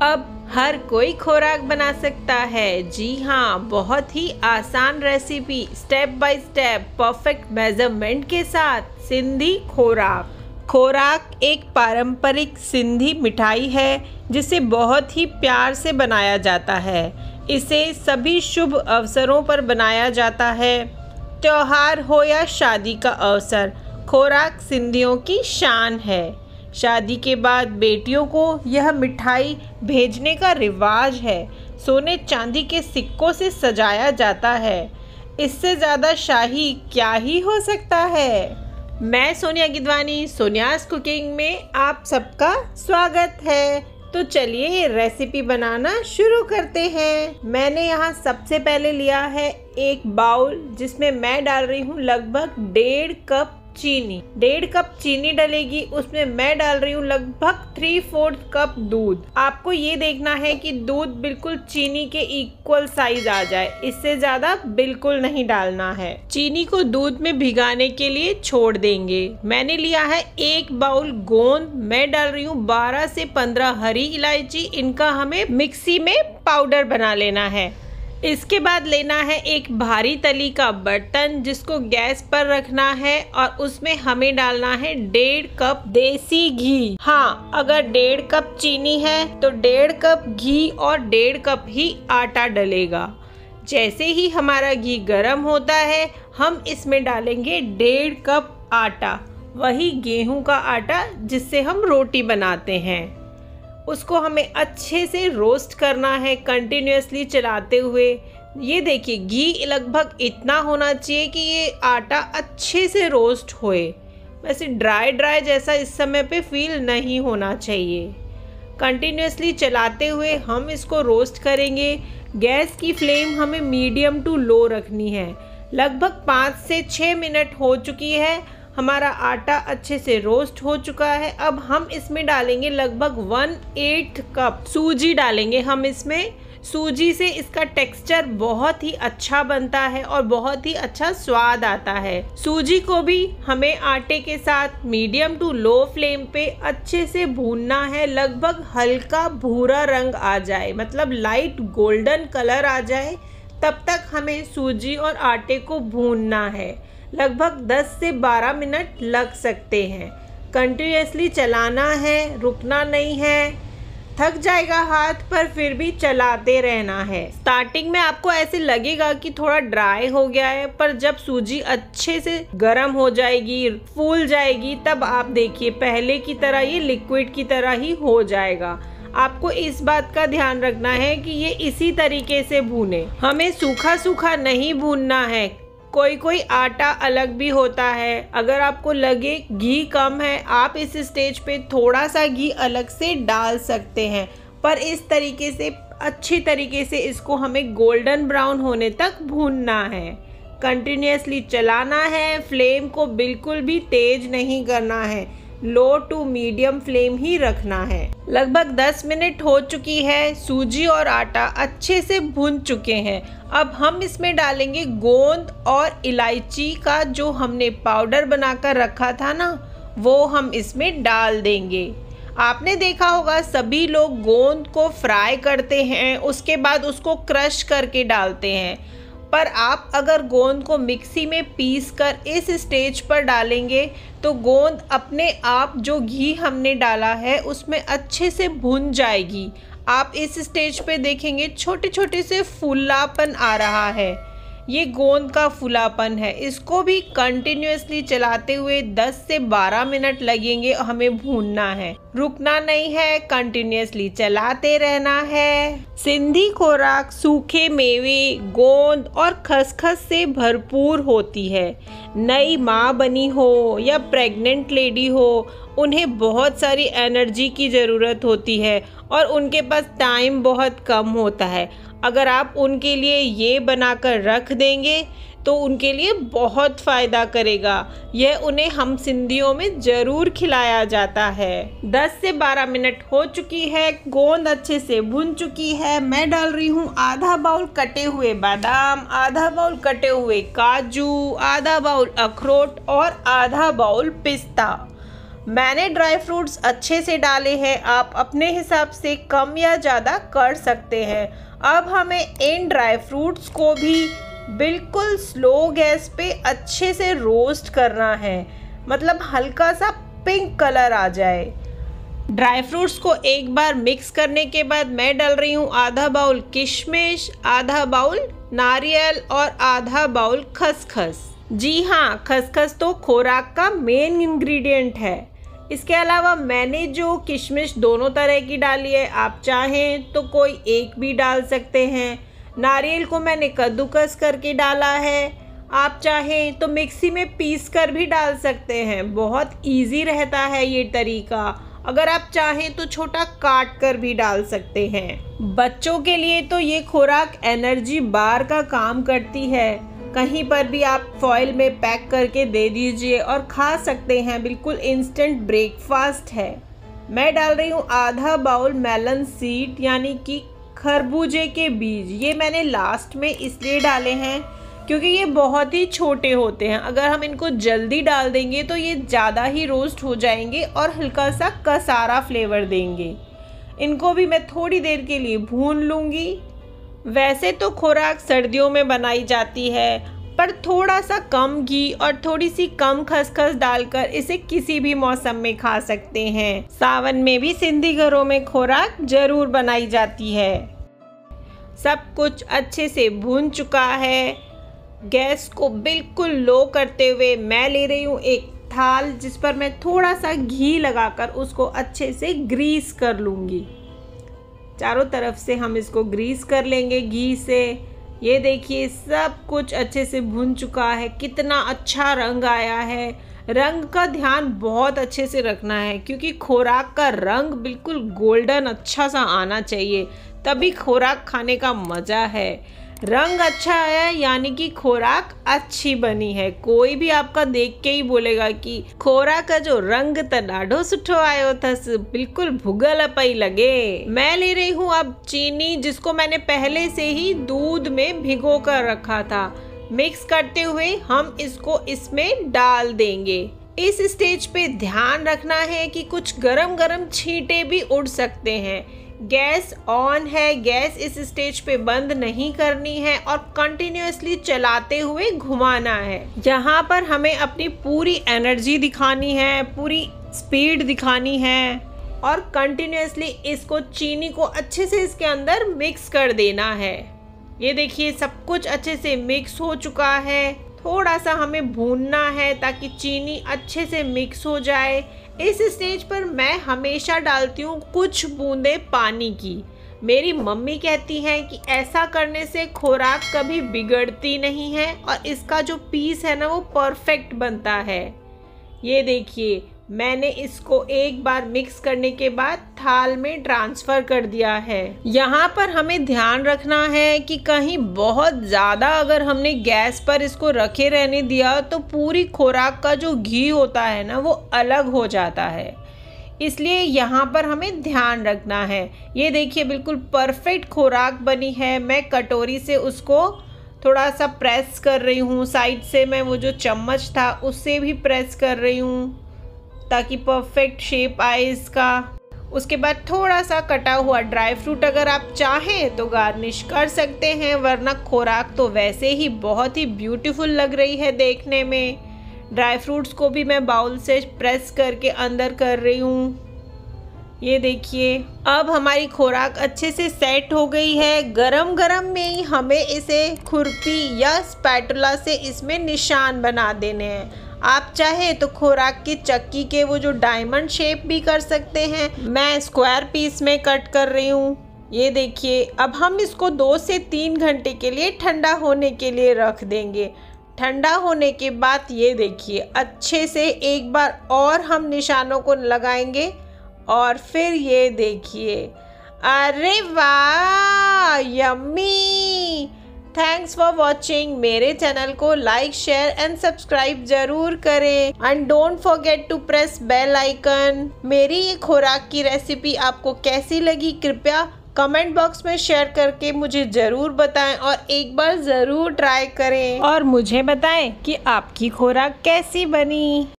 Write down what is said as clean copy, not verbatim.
अब हर कोई खुराक बना सकता है। जी हाँ, बहुत ही आसान recipe, step by step, perfect measurement के साथ। सिंधी खुराक। खुराक एक पारंपरिक सिंधी मिठाई है जिसे बहुत ही प्यार से बनाया जाता है। इसे सभी शुभ अवसरों पर बनाया जाता है, त्योहार हो या शादी का अवसर। खुराक सिंधियों की शान है। शादी के बाद बेटियों को यह मिठाई भेजने का रिवाज है। सोने चांदी के सिक्कों से सजाया जाता है। इससे ज़्यादा शाही क्या ही हो सकता है। मैं सोनिया गिदवानी, सोनियाज कुकिंग में आप सबका स्वागत है। तो चलिए रेसिपी बनाना शुरू करते हैं। मैंने यहाँ सबसे पहले लिया है एक बाउल, जिसमें मैं डाल रही हूँ लगभग 1.5 कप चीनी। 1.5 कप चीनी डलेगी, उसमें मैं डाल रही हूँ लगभग 3/4 कप दूध। आपको ये देखना है कि दूध बिल्कुल चीनी के इक्वल साइज आ जाए, इससे ज्यादा बिल्कुल नहीं डालना है। चीनी को दूध में भिगाने के लिए छोड़ देंगे। मैंने लिया है 1 बाउल गोंद। मैं डाल रही हूँ 12 से 15 हरी इलायची। इनका हमें मिक्सी में पाउडर बना लेना है। इसके बाद लेना है एक भारी तली का बर्तन, जिसको गैस पर रखना है और उसमें हमें डालना है 1.5 कप देसी घी। हाँ, अगर 1.5 कप चीनी है तो 1.5 कप घी और 1.5 कप ही आटा डलेगा। जैसे ही हमारा घी गर्म होता है, हम इसमें डालेंगे 1.5 कप आटा, वही गेहूं का आटा जिससे हम रोटी बनाते हैं। उसको हमें अच्छे से रोस्ट करना है, कंटिन्यूअसली चलाते हुए। ये देखिए, घी लगभग इतना होना चाहिए कि ये आटा अच्छे से रोस्ट होए। वैसे ड्राई जैसा इस समय पे फील नहीं होना चाहिए। कंटिन्यूअसली चलाते हुए हम इसको रोस्ट करेंगे। गैस की फ्लेम हमें मीडियम टू लो रखनी है। लगभग 5 से 6 मिनट हो चुकी है। हमारा आटा अच्छे से रोस्ट हो चुका है। अब हम इसमें डालेंगे लगभग 1/8 कप सूजी डालेंगे हम इसमें। सूजी से इसका टेक्सचर बहुत ही अच्छा बनता है और बहुत ही अच्छा स्वाद आता है। सूजी को भी हमें आटे के साथ मीडियम टू लो फ्लेम पे अच्छे से भूनना है। लगभग हल्का भूरा रंग आ जाए, मतलब लाइट गोल्डन कलर आ जाए, तब तक हमें सूजी और आटे को भूनना है। लगभग 10 से 12 मिनट लग सकते हैं। कंटिन्यूअसली चलाना है, रुकना नहीं है। थक जाएगा हाथ, पर फिर भी चलाते रहना है। स्टार्टिंग में आपको ऐसे लगेगा कि थोड़ा ड्राई हो गया है, पर जब सूजी अच्छे से गर्म हो जाएगी, फूल जाएगी, तब आप देखिए पहले की तरह ये लिक्विड की तरह ही हो जाएगा। आपको इस बात का ध्यान रखना है कि ये इसी तरीके से भूने। हमें सूखा सूखा नहीं भूनना है। कोई आटा अलग भी होता है। अगर आपको लगे घी कम है, आप इस स्टेज पे थोड़ा सा घी अलग से डाल सकते हैं, पर इस तरीके से अच्छी तरीके से इसको हमें गोल्डन ब्राउन होने तक भूनना है। कंटिन्यूअसली चलाना है। फ्लेम को बिल्कुल भी तेज नहीं करना है, लो टू मीडियम फ्लेम ही रखना है। लगभग 10 मिनट हो चुकी है। सूजी और आटा अच्छे से भून चुके हैं। अब हम इसमें डालेंगे गोंद और इलायची का जो हमने पाउडर बनाकर रखा था ना, वो हम इसमें डाल देंगे। आपने देखा होगा सभी लोग गोंद को फ्राई करते हैं, उसके बाद उसको क्रश करके डालते हैं, पर आप अगर गोंद को मिक्सी में पीस कर इस स्टेज पर डालेंगे तो गोंद अपने आप जो घी हमने डाला है उसमें अच्छे से भुन जाएगी। आप इस स्टेज पे देखेंगे छोटे छोटे से फूलापन आ रहा है। ये गोंद का फूलापन है। इसको भी कंटिन्यूअसली चलाते हुए 10 से 12 मिनट लगेंगे। हमें भूनना है, रुकना नहीं है, कंटिन्यूअसली चलाते रहना है। सिंधी खुराक सूखे मेवे, गोंद और खसखस से भरपूर होती है। नई माँ बनी हो या प्रेग्नेंट लेडी हो, उन्हें बहुत सारी एनर्जी की ज़रूरत होती है और उनके पास टाइम बहुत कम होता है। अगर आप उनके लिए ये बनाकर रख देंगे तो उनके लिए बहुत फ़ायदा करेगा। यह उन्हें हम सिंधियों में ज़रूर खिलाया जाता है। 10 से 12 मिनट हो चुकी है। गोंद अच्छे से भुन चुकी है। मैं डाल रही हूँ आधा बाउल कटे हुए बादाम, आधा बाउल कटे हुए काजू, आधा बाउल अखरोट और आधा बाउल पिस्ता। मैंने ड्राई फ्रूट्स अच्छे से डाले हैं, आप अपने हिसाब से कम या ज़्यादा कर सकते हैं। अब हमें इन ड्राई फ्रूट्स को भी बिल्कुल स्लो गैस पे अच्छे से रोस्ट करना है, मतलब हल्का सा पिंक कलर आ जाए। ड्राई फ्रूट्स को एक बार मिक्स करने के बाद मैं डाल रही हूँ आधा बाउल किशमिश, आधा बाउल नारियल और आधा बाउल खसखस। जी हाँ, खसखस तो खुराक का मेन इंग्रेडिएंट है। इसके अलावा मैंने जो किशमिश दोनों तरह की डाली है, आप चाहें तो कोई एक भी डाल सकते हैं। नारियल को मैंने कद्दूकस करके डाला है, आप चाहें तो मिक्सी में पीस कर भी डाल सकते हैं। बहुत इजी रहता है ये तरीका। अगर आप चाहें तो छोटा काट कर भी डाल सकते हैं। बच्चों के लिए तो ये खुराक एनर्जी बार का काम करती है। कहीं पर भी आप फॉइल में पैक करके दे दीजिए और खा सकते हैं, बिल्कुल इंस्टेंट ब्रेकफास्ट है। मैं डाल रही हूँ आधा बाउल मेलन सीड यानी कि खरबूजे के बीज। ये मैंने लास्ट में इसलिए डाले हैं क्योंकि ये बहुत ही छोटे होते हैं। अगर हम इनको जल्दी डाल देंगे तो ये ज़्यादा ही रोस्ट हो जाएंगे और हल्का सा कसारा फ्लेवर देंगे। इनको भी मैं थोड़ी देर के लिए भून लूँगी। वैसे तो खुराक सर्दियों में बनाई जाती है, पर थोड़ा सा कम घी और थोड़ी सी कम खसखस डालकर इसे किसी भी मौसम में खा सकते हैं। सावन में भी सिंधी घरों में खुराक जरूर बनाई जाती है। सब कुछ अच्छे से भून चुका है। गैस को बिल्कुल लो करते हुए मैं ले रही हूँ एक थाल, जिस पर मैं थोड़ा सा घी लगाकर उसको अच्छे से ग्रीस कर लूँगी। चारों तरफ से हम इसको ग्रीस कर लेंगे घी से। ये देखिए सब कुछ अच्छे से भुन चुका है। कितना अच्छा रंग आया है। रंग का ध्यान बहुत अच्छे से रखना है क्योंकि खुराक का रंग बिल्कुल गोल्डन अच्छा सा आना चाहिए, तभी खुराक खाने का मज़ा है। रंग अच्छा आया यानी कि खुराक अच्छी बनी है। कोई भी आपका देख के ही बोलेगा कि खुराक का जो रंग त ॾाढो सुठो आयो थस, बिल्कुल भुगल पई लगे। मैं ले रही हूँ अब चीनी, जिसको मैंने पहले से ही दूध में भिगो कर रखा था। मिक्स करते हुए हम इसको इसमें डाल देंगे। इस स्टेज पे ध्यान रखना है कि कुछ गरम गरम छींटे भी उड़ सकते हैं। गैस ऑन है, गैस इस स्टेज पे बंद नहीं करनी है और कंटिन्यूअसली चलाते हुए घुमाना है। यहाँ पर हमें अपनी पूरी एनर्जी दिखानी है, पूरी स्पीड दिखानी है और कंटिन्यूअसली इसको चीनी को अच्छे से इसके अंदर मिक्स कर देना है। ये देखिए सब कुछ अच्छे से मिक्स हो चुका है। थोड़ा सा हमें भूनना है ताकि चीनी अच्छे से मिक्स हो जाए। इस स्टेज पर मैं हमेशा डालती हूँ कुछ बूंदे पानी की। मेरी मम्मी कहती हैं कि ऐसा करने से खुराक कभी बिगड़ती नहीं है और इसका जो पीस है ना वो परफेक्ट बनता है। ये देखिए मैंने इसको एक बार मिक्स करने के बाद थाल में ट्रांसफ़र कर दिया है। यहाँ पर हमें ध्यान रखना है कि कहीं बहुत ज़्यादा अगर हमने गैस पर इसको रखे रहने दिया तो पूरी खुराक का जो घी होता है ना वो अलग हो जाता है, इसलिए यहाँ पर हमें ध्यान रखना है। ये देखिए बिल्कुल परफेक्ट खुराक बनी है। मैं कटोरी से उसको थोड़ा सा प्रेस कर रही हूँ, साइड से मैं वो जो चम्मच था उससे भी प्रेस कर रही हूँ ताकि परफेक्ट शेप आए इसका। उसके बाद थोड़ा सा कटा हुआ ड्राई फ्रूट अगर आप चाहें तो गार्निश कर सकते हैं, वरना खुराक तो वैसे ही बहुत ही ब्यूटीफुल लग रही है देखने में। ड्राई फ्रूट्स को भी मैं बाउल से प्रेस करके अंदर कर रही हूँ। ये देखिए अब हमारी खुराक अच्छे से सेट हो गई है। गरम गरम में ही हमें इसे खुरपी या स्पैटुला से इसमें निशान बना देने हैं। आप चाहे तो खुराक की चक्की के वो जो डायमंड शेप भी कर सकते हैं। मैं स्क्वायर पीस में कट कर रही हूँ। ये देखिए अब हम इसको 2 से 3 घंटे के लिए ठंडा होने के लिए रख देंगे। ठंडा होने के बाद ये देखिए अच्छे से एक बार और हम निशानों को लगाएंगे और फिर ये देखिए, अरे वाह यम्मी। Thanks for watching. मेरे चैनल को लाइक शेयर एंड सब्सक्राइब जरूर करें and don't forget to press bell icon. मेरी ये खुराक की रेसिपी आपको कैसी लगी कृपया कमेंट बॉक्स में शेयर करके मुझे ज़रूर बताएं और एक बार ज़रूर ट्राई करें और मुझे बताएं कि आपकी खुराक कैसी बनी।